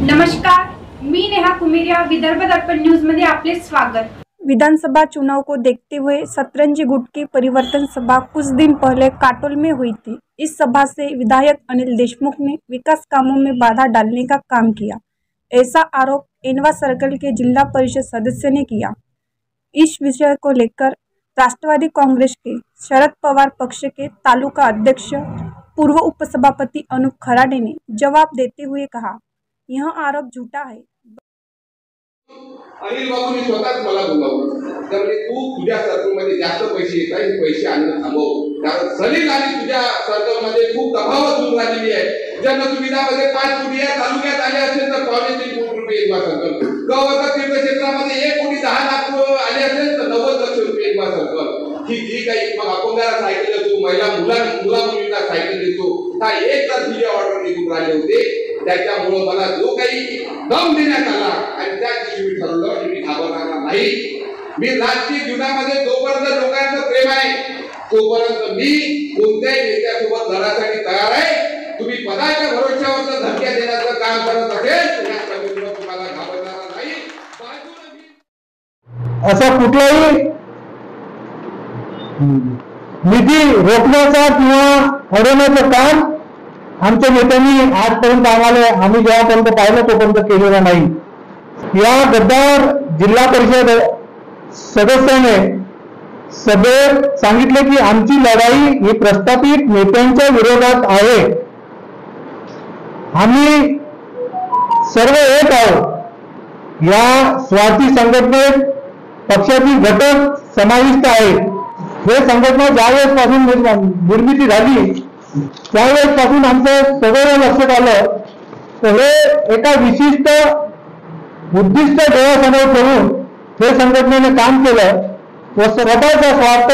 नमस्कार, मी नेहा कुमेरिया, विदर्भ दर्पण न्यूज मध्ये आपले स्वागत। विधानसभा चुनाव को देखते हुए सतरंजी गुट की परिवर्तन सभा कुछ दिन पहले काटोल में हुई थी। इस सभा से विधायक अनिल देशमुख ने विकास कामों में बाधा डालने का काम किया, ऐसा आरोप एनवा सर्कल के जिला परिषद सदस्य ने किया। इस विषय को लेकर राष्ट्रवादी कांग्रेस के शरद पवार पक्ष के तालुका अध्यक्ष पूर्व उपसभापति अनूप खराडे ने जवाब देते हुए कहा, यह आरोप झूठा है। अनिल बाबूंनी स्वतःच मला बोलावलं, त्यामुळे तू तुझ्या सर्कलमध्ये जास्त पैसे येत आहेत, पैसे आणणं थांबव, कारण सलील आणि तुझ्या सर्कलमध्ये खूप तफावत होऊन राहिलेली आहे। जनसुविधामध्ये 5 कोटी या तालुक्यात आले असेल तर 3.5 कोटी रुपये येईल सर्कल, गवर्नर तीर्थक्षेत्रामध्ये 1 कोटी 10 लाख आले असेल तर 90 लक्ष रुपये येईल सर्कल। ही जी काही मग अपंगाला सायकल देतो, मुला मुलींना सायकल देतो, हा एक तर दिले ऑर्डर निघून राहिले होते। त्याच्यामुळे मला जो काही दम देण्यात आला आणि त्या दिवशी मी ठरवलं की मी घाबरणार नाही। मी राजकीय जीवनामध्ये जोपर्यंत लोकांचं प्रेम आहे तोपर्यंत मी कोणत्याही नेत्यासोबत लढण्यासाठी तयार आहे। तुम्ही पदाच्या भरोश्यावर धमक्या देण्याचं काम करत असेल तर तुम्हाला घाबरणार नाही। असा कुठलाही निधी रोखण्याचा किंवा अडवण्याचं काम आमच्या नेत्यांनी आजपर्यंत आम्ही जेव्हापर्यंत पाहिलं तोपर्यंत केलेलं नाही। या गद्दार जिल्हा परिषद सदस्याने सभेत सांगितले की आमची लढाई ही प्रस्थापित नेत्यांच्या विरोधात आहे, आम्ही सर्व एक आहोत। या स्वार्थी संघटनेत पक्षातील घटक समाविष्ट आहेत। हे संघटना ज्यावेळेस पासून निर्मिती झाली त्यावेळेस पासून आमचं सगळं लक्षात आलं तर हे एका विशिष्ट उद्दिष्ट डोळ्यासमोर ठेवून हे संघटनेने काम केलं व स्वतःचा स्वार्थ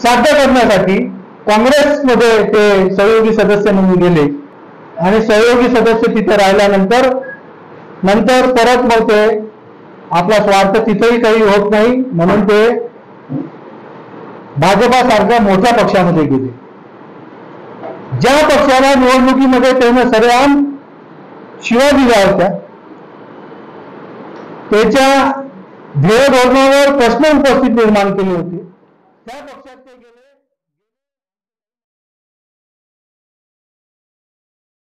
साध्य करण्यासाठी काँग्रेसमध्ये ते सहयोगी सदस्य म्हणून गेले आणि सहयोगी सदस्य तिथे राहिल्यानंतर परत मग ते आपला स्वार्थ तिथेही काही होत नाही म्हणून ते भाजपा सारख्या मोठ्या पक्षामध्ये गेले। ज्या पक्षाला निवडणुकीमध्ये त्याने सरेआम शिव्या दिल्या होत्या त्याच्या ध्येय धोरणावर प्रश्न उपस्थित निर्माण केले होते, त्या